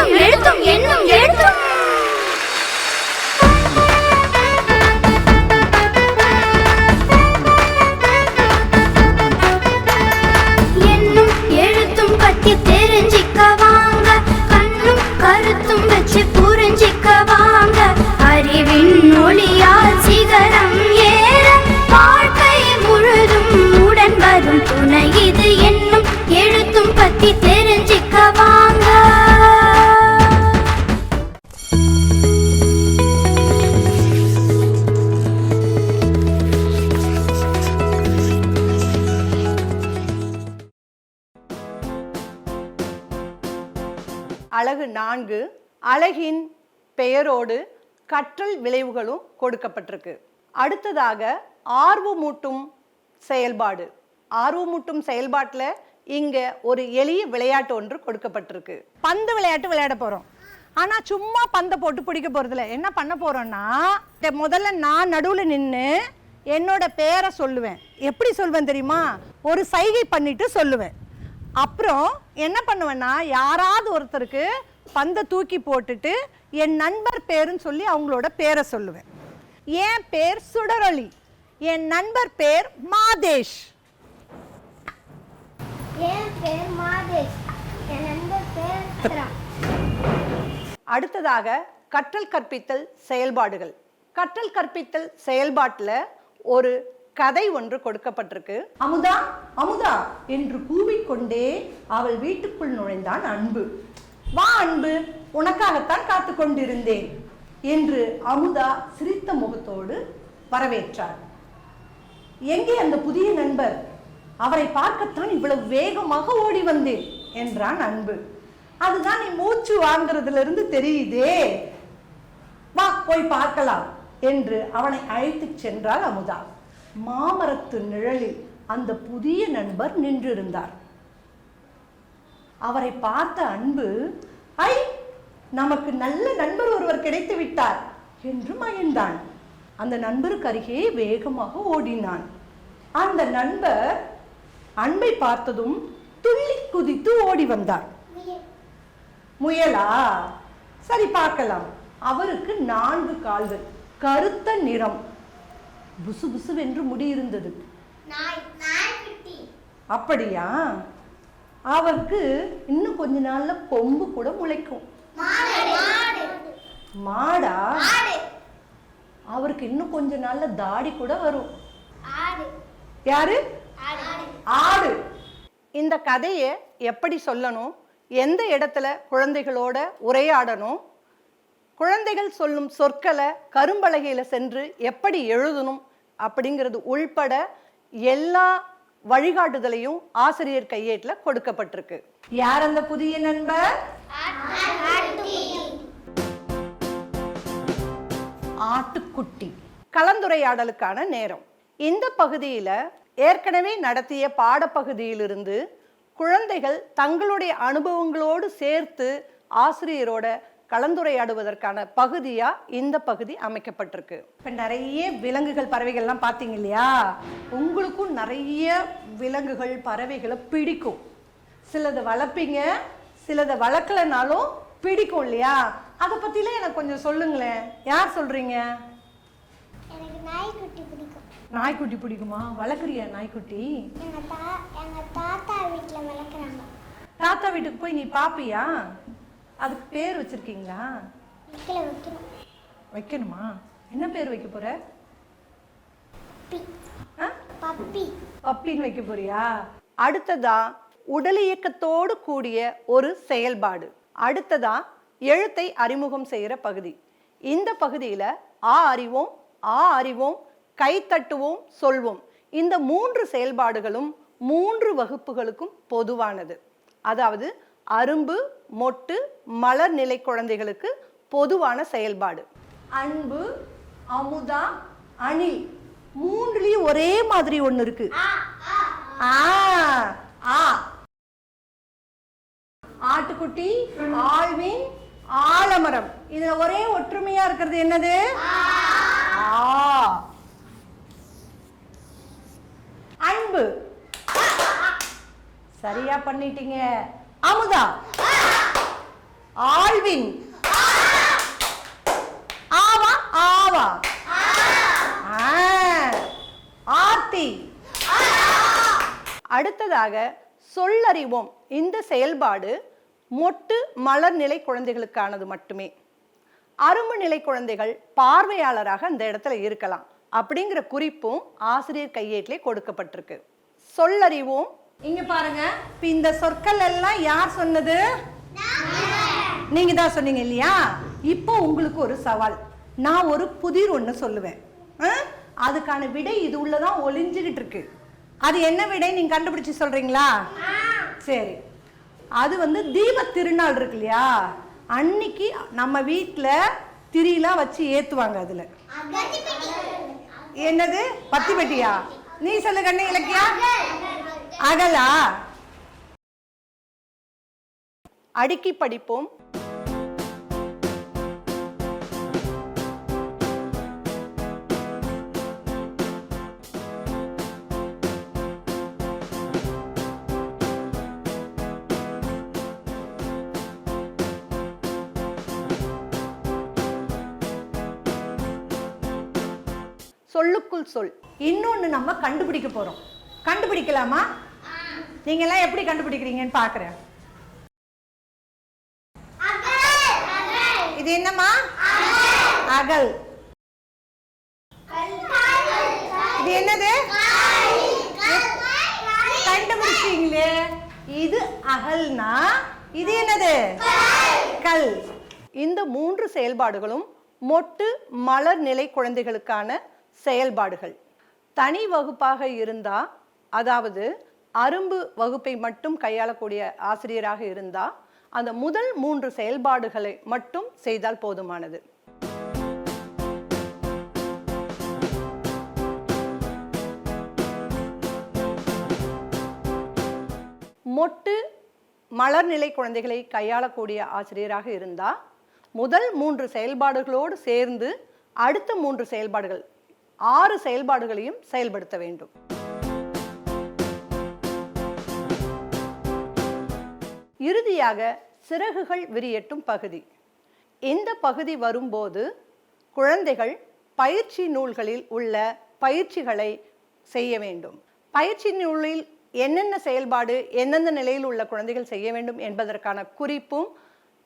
எழுத்தும் எழுத்தும் என்னும் எழுத்தும் என்னும் எழுத்தும் பத்தி தெரிஞ்சிக்க வாங்க கண்ணும் கருத்தும் வச்சு புரிஞ்சிக்க வாங்க அறிவின் ஒளியால் சிகரம் ஏற வாழ்க்கை முழுதும் உடன் வரும் துணை இது என்னும் எழுத்தும் பத்தி தெரிஞ்சிக்க வாங்க. அலகு 4 அலகின் பெயரோடு கற்றல் விளைவுகளும் கொடுக்கப்பட்டிருக்கு. அடுத்ததாக ஆர்வமூட்டும் செயல்பாடு. ஆர்வமூட்டும் செயல்பாட்டில் இங்க ஒரு எளிய விளையாட்டு ஒன்று கொடுக்கப்பட்டிருக்கு. பந்து விளையாட்டு விளையாட போறோம். ஆனா சும்மா பந்தை போட்டு பிடிக்க போறதுல என்ன பண்ண போறோம்னா முதல்ல நான் நடுவில் நின்று என்னோட பேரை சொல்லுவேன். எப்படி சொல்வேன் தெரியுமா? ஒரு சைகை பண்ணிட்டு சொல்லுவேன். அப்புறம் என்ன பண்ணுவேன்னா யாராவது ஒருத்தருக்கு பந்தை தூக்கி போட்டுட்டு என் நண்பர் பேருன்னு சொல்லி அவங்களோட பேரை சொல்லுவேன். என் பேர் சுடரொளி, என் நண்பர் பேர் மாதேஷ். அடுத்ததாக கற்றல் கற்பித்தல் செயல்பாடுகள். கற்றல் கற்பித்தல் செயல்பாட்டில் ஒரு கதை ஒன்று கொடுக்கப்பட்டிருக்கு. அமுதா அமுதா என்று கூவிக்கொண்டே அவள் வீட்டுக்குள் நுழைந்தான் அன்பு. வா அன்பு, உனக்காகத்தான் காத்து கொண்டிருந்தேன் என்று அமுதா சிரித்த முகத்தோடு வரவேற்றார். எங்கே அந்த புதிய நண்பர்? அவரை பார்க்கத்தான் இவ்வளவு வேகமாக ஓடி வந்தேன் என்றான் அன்பு. அதுதான் நீ மூச்சு வாங்குறதுல இருந்து தெரியுதே, வா போய் பார்க்கலாம் என்று அவனை அழைத்து சென்றாள் அமுதா. மாமரத்து நிழலில் அந்த புதிய நண்பர் நின்றிருந்தார். அவரை பார்த்த அன்பு, ஐ நமக்கு நல்ல நண்பர் ஒருவர் கிடைத்து விட்டார் என்று மகிழ்ந்தான். அந்த நண்பருக்கு அருகே வேகமாக ஓடினான். அந்த நண்பர் அன்பை பார்த்ததும் துள்ளி குதித்து ஓடி வந்தார். முயலா? சரி பார்க்கலாம். அவருக்கு 4 கால்கள், கருத்த நிறம், புசு புசுவென்று முடி இருந்தது. அப்படியா? அவருக்கு இன்னும் கொஞ்ச நாள்ல கொம்பு கூட முளைக்கும். மாடா? அவருக்கு இன்னும் கொஞ்ச நாள்ல தாடி கூட வரும். யாரு? ஆடு. இந்த கதையை எப்படி சொல்லணும், எந்த இடத்துல குழந்தைகளோட உரையாடணும், குழந்தைகள் சொல்லும் சொற்களை கரும்பலகையில சென்று எப்படி எழுதணும் அப்படிங்கிறது உள்பட எல்லா வழிகாட்டுதலையும் ஆசிரியர் கையேட்டில் கொடுக்கப்பட்டிருக்கு. யார் அந்த புதிய நண்பர்? ஆட்டுக்குட்டி. கலந்துரையாடலுக்கான நேரம். இந்த பகுதியில ஏற்கனவே நடத்திய பாடப்பகுதியிலிருந்து குழந்தைகள் தங்களுடைய அனுபவங்களோடு சேர்த்து ஆசிரியரோட கலந்துரையாடுவதற்கான பகுதியா இந்த பகுதி அமைக்கப்பட்டிருக்கு. இப்ப நிறைய விலங்குகள் பறவைகள்லாம் பார்த்தீங்க இல்லையா? உங்களுக்கும் நிறைய விலங்குகள் பறவைகளை பிடிக்கும். சிலதை வளர்ப்பீங்க, சிலதை வளர்க்கலனாலும் பிடிக்கும் இல்லையா? அதை பத்திலாம் எனக்கு கொஞ்சம் சொல்லுங்களேன். யார் சொல்றீங்க? எனக்கு நாய்க்குட்டி பிடிக்கும். நாய்க்குட்டி பிடிக்குமா? வளர்க்குறியா நாய்க்குட்டி? எங்க தாத்தா வீட்டில் வளர்க்குறாங்க. தாத்தா வீட்டுக்கு போய் நீ பாப்பியா? அதுக்கு பேர் வச்சிருக்கீங்களா? வைக்கணுமா? என்ன பேர் வைக்க போற? பப்பின்னு வைக்க போறியா? அடுத்ததா உடல் இயக்கத்தோடு கூடிய ஒரு செயல்பாடு. அடுத்ததா எழுத்தை அறிமுகம் செய்யற பகுதி. இந்த பகுதியில ஆ அறிவோம், ஆ அறிவோம், கை தட்டுவோம், சொல்வோம். இந்த 3 செயல்பாடுகளும் 3 வகுப்புகளுக்கும் பொதுவானது. அதாவது அரும்பு, மொட்டு, மலர் நிலை குழந்தைகளுக்கு பொதுவான செயல்பாடு. அன்பு, அமுதா, அணில் 3லயும் ஒரே மாதிரி ஒண்ணு இருக்கு. ஆட்டுக்குட்டி, ஆழ்வின், ஆலமரம். இதுல ஒரே ஒற்றுமையா இருக்கிறது என்னது? அன்பு. சரியா பண்ணிட்டீங்க. அமுதா ஆழ்வின். ஆவா ஆவா. ஆர்த்தி. அடுத்ததாக சொல்லறிவோம். இந்த செயல்பாடு மொட்டு மலர் நிலை குழந்தைகளுக்கானது மட்டுமே. அரும்பு நிலை குழந்தைகள் பார்வையாளராக அந்த இடத்துல இருக்கலாம் அப்படிங்கிற குறிப்பும் ஆசிரியர் கையேட்டிலே கொடுக்கப்பட்டிருக்கு. சொல்லறிவோம். இங்க பாருங்க, இந்த சொற்கள் எல்லாம் யார் சொன்னது? நீங்க தான் சொன்னீங்க இல்லையா? இப்போ உங்களுக்கு ஒரு சவால். நான் ஒரு புதிர் ஒன்று சொல்லுவேன். அதுக்கான விடை இது உள்ளதான் ஒளிஞ்சுகிட்டு இருக்கு. அது என்ன விடை நீங்க கண்டுபிடிச்சு சொல்றீங்களா? சரி, அது தீப திருநாள் இருக்கு இல்லையா, அன்னைக்கு நம்ம வீட்டில் திரியெல்லாம் வச்சு ஏத்துவாங்க. அதுல என்னது? பத்தி பெட்டியா? நீ சொல்லு கண்ணு இலக்கியா. அகலா. அடுக்கி படிப்போம். சொல்லுக்குள் சொல். இன்னொன்னு நம்ம கண்டுபிடிக்க போறோம். கண்டுபிடிக்கலாமா? நீங்க எல்லாம் எப்படி கண்டுபிடிக்கிறீங்கன்னு பாக்குறேன். இது என்னமா? அகல். இது என்னது? கண்டுபிடிச்சீங்களே. இது அகல்னா இது என்னது? கல். இந்த 3 செயல்பாடுகளும் மொட்டு மலர் நிலை குழந்தைகளுக்கான செயல்பாடுகள். தனி வகுப்பாக இருந்தா, அதாவது அரும்பு வகுப்பை மட்டும் கையாளக்கூடிய ஆசிரியராக இருந்தா, அந்த முதல் 3 செயல்பாடுகளை மட்டும் செய்தால் போதுமானது. மொட்டு மலர்நிலை குழந்தைகளை கையாளக்கூடிய ஆசிரியராக இருந்தா, முதல் 3 செயல்பாடுகளோடு சேர்ந்து அடுத்த 3 செயல்பாடுகள் 6 செயல்பாடுகளையும் செயல்படுத்த வேண்டும். இறுதியாக சிறகுகள் விரியட்டும் பகுதி. இந்த பகுதி வரும்போது குழந்தைகள் பயிற்சி நூல்களில் உள்ள பயிற்சிகளை செய்ய வேண்டும். பயிற்சி நூலில் என்னென்ன செயல்பாடு எந்தெந்த நிலையில் உள்ள குழந்தைகள் செய்ய வேண்டும் என்பதற்கான குறிப்பும்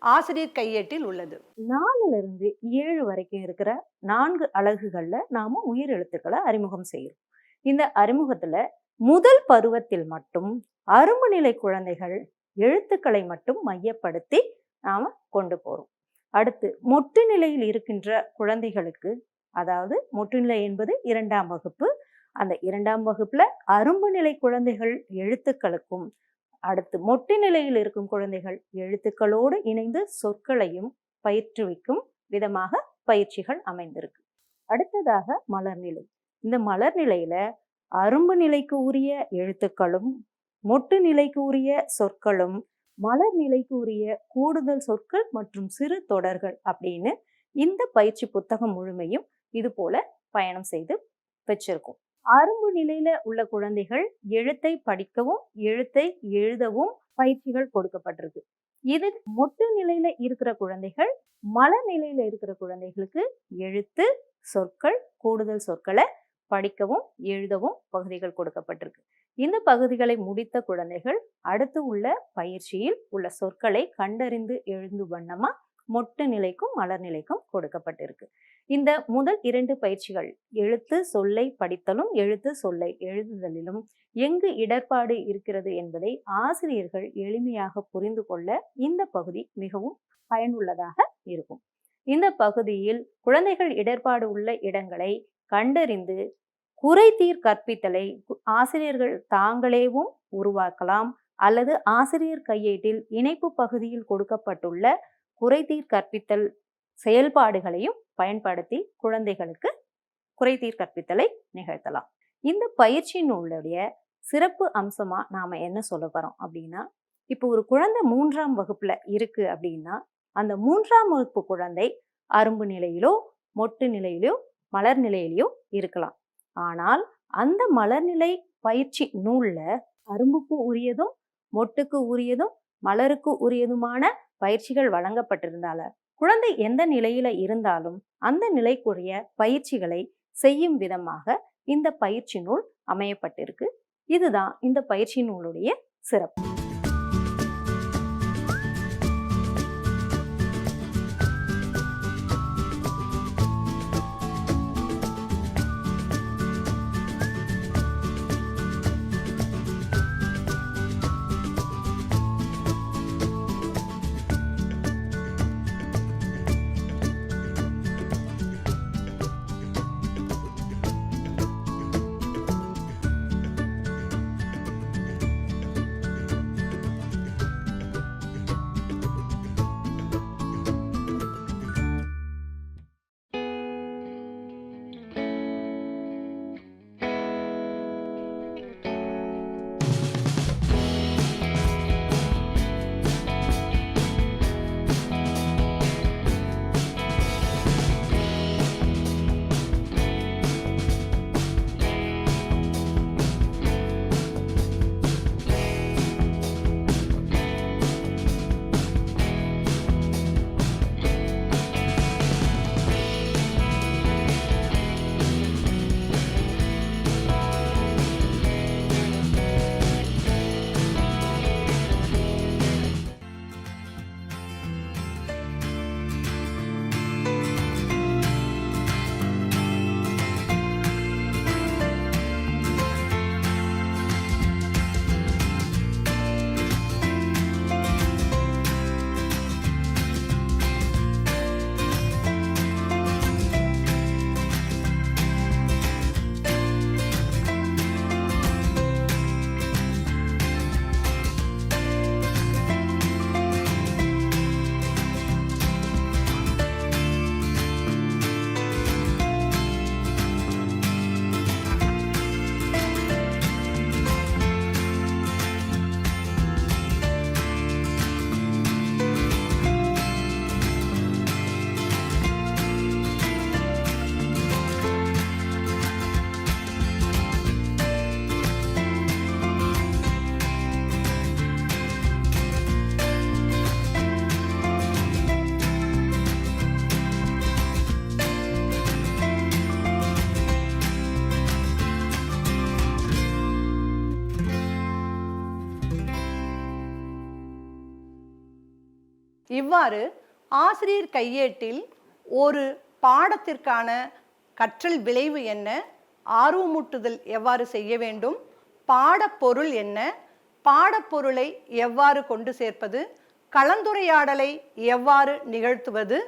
ஆசிரியர் கையேட்டில் உள்ளது. 4லிருந்து 7 வரைக்கும் இருக்கிற 4 அலகுகள்ல நாம உயிர் எழுத்துக்களை அறிமுகம் செய்யறோம். இந்த அறிமுகத்துல முதல் பருவத்தில் மட்டும் அரும்பு நிலை குழந்தைகள் எழுத்துக்களை மட்டும் மையப்படுத்தி நாம கொண்டு போறோம். அடுத்து மொட்டு நிலையில் இருக்கின்ற குழந்தைகளுக்கு, அதாவது மொட்டு நிலை என்பது 2ஆம் வகுப்பு, அந்த 2ஆம் வகுப்புல அரும்பு நிலை குழந்தைகள் எழுத்துக்களுக்கும், அடுத்து மொட்டு நிலையில் இருக்கும் குழந்தைகள் எழுத்துக்களோடு இணைந்து சொற்களையும் பயிற்றுவிக்கும் விதமாக பயிற்சிகள் அமைந்திருக்கு. அடுத்ததாக மலர்நிலை. இந்த மலர்நிலையில அரும்பு நிலைக்கு உரிய எழுத்துக்களும், மொட்டு நிலைக்கு உரிய சொற்களும், மலர் நிலைக்கு உரிய கூடுதல் சொற்கள் மற்றும் சிறு தொடர்கள் அப்படின்னு இந்த பயிற்சி புத்தகம் முழுமையும் இது போல பயணம் செய்து வச்சிருக்கோம். அரும்பு நிலையில உள்ள குழந்தைகள் எழுத்தை படிக்கவும் எழுத்தை எழுதவும் பயிற்சிகள் கொடுக்கப்பட்டிருக்கு. இது மொட்டு நிலையில இருக்கிற குழந்தைகள், மலர் நிலையில இருக்கிற குழந்தைகளுக்கு எழுத்து, சொற்கள், கூடுதல் சொற்களை படிக்கவும் எழுதவும் பகுதிகள் கொடுக்கப்பட்டிருக்கு. இந்த பகுதிகளை முடித்த குழந்தைகள் அடுத்து உள்ள பயிற்சியில் உள்ள சொற்களை கண்டறிந்து எழுந்து வண்ணமா மொட்டு நிலைக்கும் மலர் நிலைக்கும் கொடுக்கப்பட்டிருக்கு. இந்த முதல் 2 பயிற்சிகள் எழுத்து சொல்லை படித்தலும் எழுத்து சொல்லை எழுதுதலிலும் எங்கு இடர்பாடு இருக்கிறது என்பதை ஆசிரியர்கள் எளிமையாக புரிந்து கொள்ள இந்த பகுதி மிகவும் பயனுள்ளதாக இருக்கும். இந்த பகுதியில் குழந்தைகள் இடர்பாடு உள்ள இடங்களை கண்டறிந்து குறைதீர் கற்பித்தலை ஆசிரியர்கள் தாங்களேவும் உருவாக்கலாம், அல்லது ஆசிரியர் கையேட்டில் இணைப்பு பகுதியில் கொடுக்கப்பட்டுள்ள குறைதீர் கற்பித்தல் செயல்பாடுகளையும் பயன்படுத்தி குழந்தைகளுக்கு குறைதீர் கற்பித்தலை நிகழ்த்தலாம். இந்த பயிற்சி நூலுடைய சிறப்பு அம்சமா நாம என்ன சொல்ல போறோம் அப்படின்னா, இப்போ ஒரு குழந்தை 3ஆம் வகுப்புல இருக்கு அப்படின்னா, அந்த 3ஆம் வகுப்பு குழந்தை அரும்பு நிலையிலோ மொட்டு நிலையிலோ மலர் நிலையிலோ இருக்கலாம். ஆனால் அந்த மலர்நிலை பயிற்சி நூல்ல அரும்புக்கு உரியதும் மொட்டுக்கு உரியதும் மலருக்கு உரியதுமான பயிற்சிகள் வழங்கப்பட்டிருந்தால குழந்தை எந்த நிலையில இருந்தாலும் அந்த நிலைக்குரிய பயிற்சிகளை செய்யும் விதமாக இந்த பயிற்சி நூல் அமையப்பட்டிருக்கு. இதுதான் இந்த பயிற்சி நூலுடைய சிறப்பு. இவ்வாறு ஆசிரியர் கையேட்டில் ஒரு பாடத்திற்கான கற்றல் விளைவு என்ன, ஆர்வமூட்டுதல் எவ்வாறு செய்ய வேண்டும், பாடப்பொருள் என்ன, பாடப்பொருளை எவ்வாறு கொண்டு சேர்ப்பது, கலந்துரையாடலை எவ்வாறு நிகழ்த்துவது,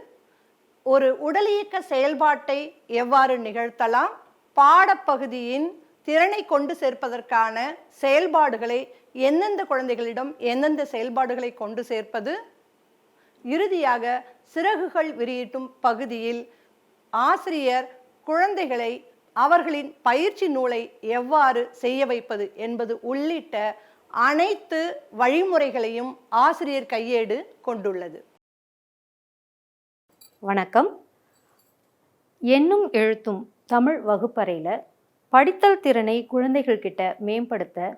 ஒரு உடலியக்க செயல்பாட்டை எவ்வாறு நிகழ்த்தலாம், பாடப்பகுதியின் திறனை கொண்டு சேர்ப்பதற்கான செயல்பாடுகளை எந்தெந்த குழந்தைகளிடம் எந்தெந்த செயல்பாடுகளை கொண்டு சேர்ப்பது, இறுதியாக சிறகுகள் விரியிட்டும் பகுதியில் ஆசிரியர் குழந்தைகளை அவர்களின் பயிற்சி நூலை எவ்வாறு செய்ய வைப்பது என்பது உள்ளிட்ட அனைத்து வழிமுறைகளையும் ஆசிரியர் கையேடு கொண்டுள்ளது. வணக்கம். எண்ணும் எழுத்தும் தமிழ் வகுப்பறையில் படித்தல் திறனை குழந்தைகள் கிட்ட மேம்படுத்த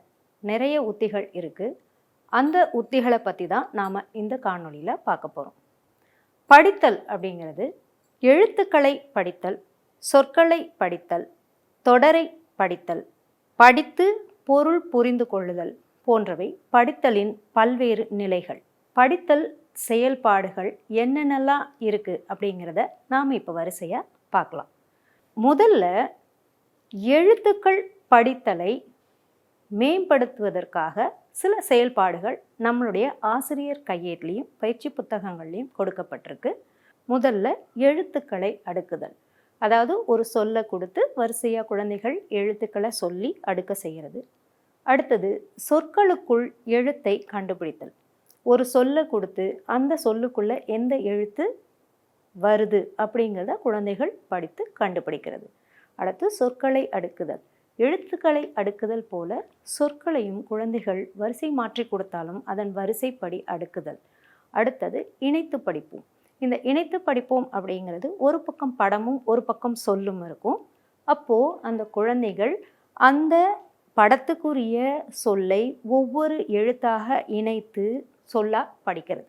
நிறைய உத்திகள் இருக்குது. அந்த உத்திகளை பற்றி தான் நாம் இந்த காணொளியில் பார்க்க போகிறோம். படித்தல் அப்படிங்கிறது எழுத்துக்களை படித்தல், சொற்களை படித்தல், தொடரை படித்தல், படித்து பொருள் புரிந்து கொள்ளுதல் போன்றவை படித்தலின் பல்வேறு நிலைகள். படித்தல் செயல்பாடுகள் என்னென்னலாம் இருக்குது அப்படிங்கிறத நாம் இப்போ வரிசையாக பார்க்கலாம். முதல்ல எழுத்துக்கள் படித்தலை மேம்படுத்துவதற்காக சில செயல்பாடுகள் நம்மளுடைய ஆசிரியர் கையேட்லையும் பயிற்சி புத்தகங்கள்லையும் கொடுக்கப்பட்டிருக்கு. முதல்ல எழுத்துக்களை அடுக்குதல், அதாவது ஒரு சொல்லை கொடுத்து வரிசையாக குழந்தைகள் எழுத்துக்களை சொல்லி அடுக்க செய்கிறது. அடுத்தது சொற்களுக்குள் எழுத்தை கண்டுபிடித்தல். ஒரு சொல்லை கொடுத்து அந்த சொல்லுக்குள்ள எந்த எழுத்து வருது அப்படிங்கிறத குழந்தைகள் படித்து கண்டுபிடிக்கிறது. அடுத்து சொற்களை அடுக்குதல். எழுத்துக்களை அடுக்குதல் போல சொற்களையும் குழந்தைகள் வரிசை மாற்றி கொடுத்தாலும் அதன் வரிசைப்படி அடுக்குதல். அடுத்தது இணைத்து படிப்போம். இந்த இணைத்து படிப்போம் அப்படிங்கிறது ஒரு பக்கம் படமும் ஒரு பக்கம் சொல்லும் இருக்கும். அப்போது அந்த குழந்தைகள் அந்த படத்துக்குரிய சொல்லை ஒவ்வொரு எழுத்தாக இணைத்து சொல்ல படிக்கிறது.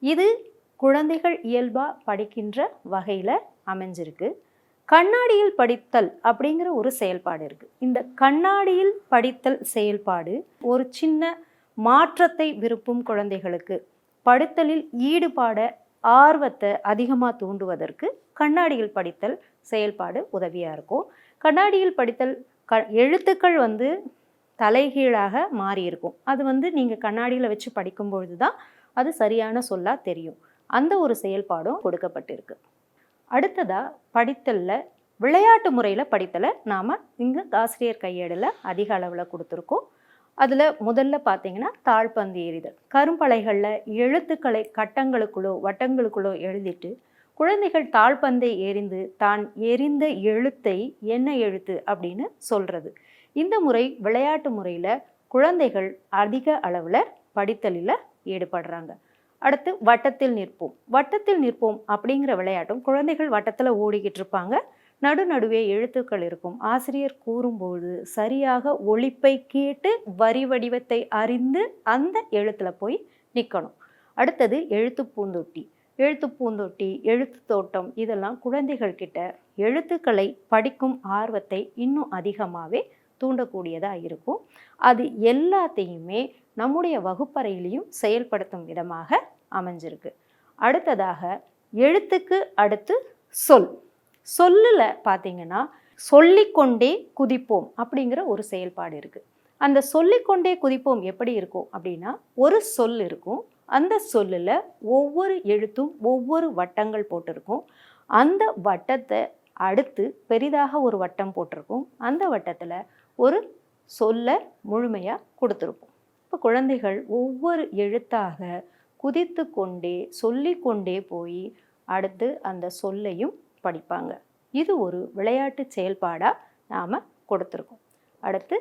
இது குழந்தைகள் இயல்பாக படிக்கின்ற வகையில் அமைஞ்சிருக்கு. கண்ணாடியில் படித்தல் அப்படிங்கிற ஒரு செயல்பாடு இருக்குது. இந்த கண்ணாடியில் படித்தல் செயல்பாடு ஒரு சின்ன மாற்றத்தை விரும்பும் குழந்தைகளுக்கு படித்தலில் ஈடுபாட ஆர்வத்தை அதிகமாக தூண்டுவதற்கு கண்ணாடியில் படித்தல் செயல்பாடு உதவியாக இருக்கும். கண்ணாடியில் படித்தல் எழுத்துக்கள் தலைகீழாக மாறி இருக்கும். அது நீங்கள் கண்ணாடியில் வச்சு படிக்கும்பொழுது தான் அது சரியான சொல்லாக தெரியும். அந்த ஒரு செயல்பாடும் கொடுக்கப்பட்டிருக்கு. அடுத்ததாக படித்தலில் விளையாட்டு முறையில் படித்தலை நாம் இங்கே ஆசிரியர் கையேடில் அதிக அளவில் கொடுத்துருக்கோம். அதில் முதல்ல பார்த்தீங்கன்னா தாழ்பந்து எறிதல். கரும்பலகைகளில் எழுத்துக்களை கட்டங்களுக்குள்ளோ வட்டங்களுக்குள்ளோ எழுதிட்டு குழந்தைகள் தாழ்பந்தை எறிந்து தான் எறிந்த எழுத்தை என்ன எழுத்து அப்படின்னு சொல்கிறது. இந்த முறை விளையாட்டு முறையில் குழந்தைகள் அதிக அளவில் படித்தலில் ஈடுபடுறாங்க. அடுத்து வட்டத்தில் நிற்போம். வட்டத்தில் நிற்போம் அப்படிங்கிற விளையாட்டும் குழந்தைகள் வட்டத்தில் ஓடிக்கிட்டு இருப்பாங்க. நடுநடுவே எழுத்துக்கள் இருக்கும். ஆசிரியர் கூறும்போது சரியாக ஒலிப்பை கேட்டு வரி வடிவத்தை அறிந்து அந்த எழுத்தில் போய் நிற்கணும். அடுத்தது எழுத்து பூந்தொட்டி. எழுத்து பூந்தொட்டி, எழுத்து தோட்டம் இதெல்லாம் குழந்தைகள் கிட்ட எழுத்துக்களை படிக்கும் ஆர்வத்தை இன்னும் அதிகமாகவே தூண்டக்கூடியதாக இருக்கும். அது எல்லாத்தையுமே நம்முடைய வகுப்பறையிலையும் செயல்படுத்தும் விதமாக அமைஞ்சிருக்கு. அடுத்ததாக எழுத்துக்கு அடுத்து சொல். சொல்லில் பார்த்தீங்கன்னா சொல்லிக்கொண்டே குதிப்போம் அப்படிங்கிற ஒரு செயல்பாடு இருக்குது. அந்த சொல்லிக்கொண்டே குதிப்போம் எப்படி இருக்கும் அப்படின்னா, ஒரு சொல் இருக்கும். அந்த சொல்லில் ஒவ்வொரு எழுத்தும் ஒவ்வொரு வட்டங்கள் போட்டிருக்கும். அந்த வட்டத்தை அடுத்து பெரிதாக ஒரு வட்டம் போட்டிருக்கும். அந்த வட்டத்தில் ஒரு சொல்லை முழுமையாக கொடுத்துருப்போம். இப்போ குழந்தைகள் ஒவ்வொரு எழுத்தாக குதித்து கொண்டே சொல்லிக்கொண்டே போய் அடுத்து அந்த சொல்லையும் படிப்பாங்க. இது ஒரு விளையாட்டு செயல்பாடாக நாம் கொடுத்துருக்கோம். அடுத்து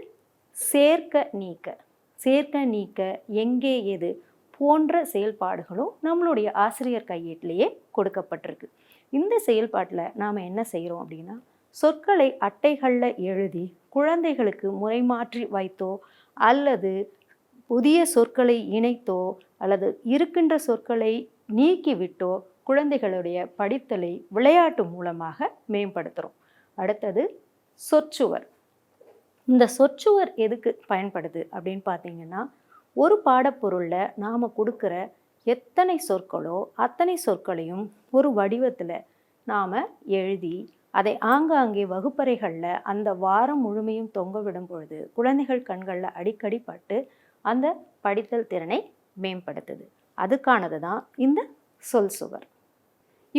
சேர்க்க நீக்க. சேர்க்க நீக்க, எங்கே எது போன்ற செயல்பாடுகளும் நம்மளுடைய ஆசிரியர் கையேட்டிலேயே கொடுக்கப்பட்டிருக்கு. இந்த செயல்பாட்டில் நாம் என்ன செய்கிறோம் அப்படின்னா, சொற்களை அட்டைகளில் எழுதி குழந்தைகளுக்கு முறை மாற்றி வைத்தோ அல்லது புதிய சொற்களை இணைத்தோ அல்லது இருக்கின்ற சொற்களை நீக்கிவிட்டோ குழந்தைகளுடைய படித்தலை விளையாட்டு மூலமாக மேம்படுத்துகிறோம். அடுத்தது சொற்சுவர். இந்த சொற்சுவர் எதுக்கு பயன்படுது அப்படின்னு பார்த்தீங்கன்னா, ஒரு பாடப்பொருளில் நாம் கொடுக்குற எத்தனை சொற்களோ அத்தனை சொற்களையும் ஒரு வடிவத்தில் நாம் எழுதி அதை ஆங்காங்கே வகுப்பறைகளில் அந்த வாரம் முழுமையும் தொங்க விடும் பொழுது குழந்தைகள் கண்களில் அடிக்கடி பட்டு அந்த படித்தல் திறனை மேம்படுத்துது. அதுக்கானது தான் இந்த சொல் சுவர்.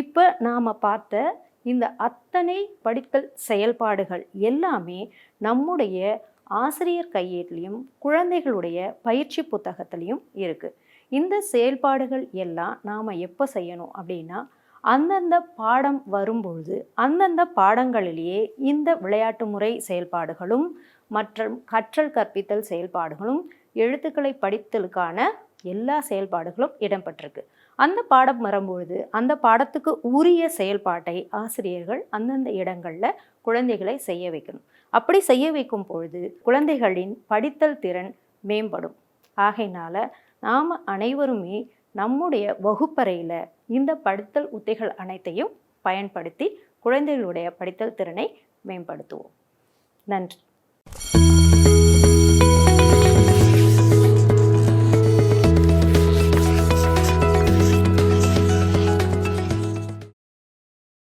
இப்போ நாம் பார்த்த இந்த அத்தனை படித்தல் செயல்பாடுகள் எல்லாமே நம்முடைய ஆசிரியர் கையேட்டிலையும் குழந்தைகளுடைய பயிற்சி புத்தகத்திலையும் இருக்குது. இந்த செயல்பாடுகள் எல்லாம் நாம் எப்போ செய்யணும் அப்படின்னா, அந்தந்த பாடம் வரும்பொழுது அந்தந்த பாடங்களிலேயே இந்த விளையாட்டு முறை செயல்பாடுகளும் மற்றும் கற்றல் கற்பித்தல் செயல்பாடுகளும் எழுத்துக்களை படித்தலுக்கான எல்லா செயல்பாடுகளும் இடம்பெற்றிருக்கு. அந்த பாடம் வரும்பொழுது அந்த பாடத்துக்கு உரிய செயல்பாட்டை ஆசிரியர்கள் அந்தந்த இடங்களில் குழந்தைகளை செய்ய வைக்கணும். அப்படி செய்ய வைக்கும் பொழுது குழந்தைகளின் படித்தல் திறன் மேம்படும். ஆகையினால நாம் அனைவருமே நம்முடைய வகுப்பறையில் இந்த படித்தல் உத்திகள் அனைத்தையும் பயன்படுத்தி குழந்தைகளுடைய படித்தல் திறனை மேம்படுத்துவோம். நன்றி.